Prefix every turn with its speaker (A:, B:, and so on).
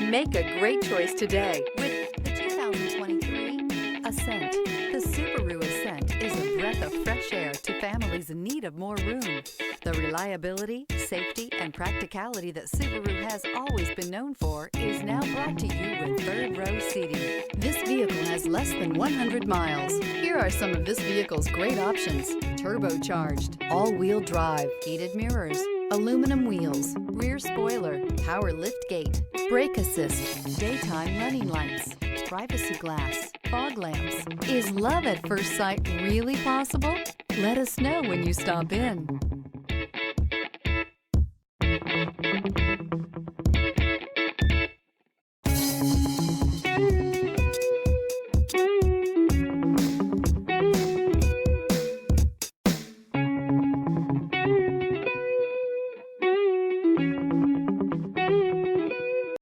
A: Make a great choice today with the 2023 Ascent. The Subaru Ascent is a breath of fresh air to families in need of more room. The reliability, safety, and practicality that Subaru has always been known for is now brought to you with third-row seating. This vehicle has less than 100 miles. Here are some of this vehicle's great options: turbocharged, all-wheel drive, heated mirrors, aluminum wheels, rear spoiler, power liftgate, brake assist, daytime running lights, privacy glass, fog lamps. Is love at first sight really possible? Let us know when you stop in.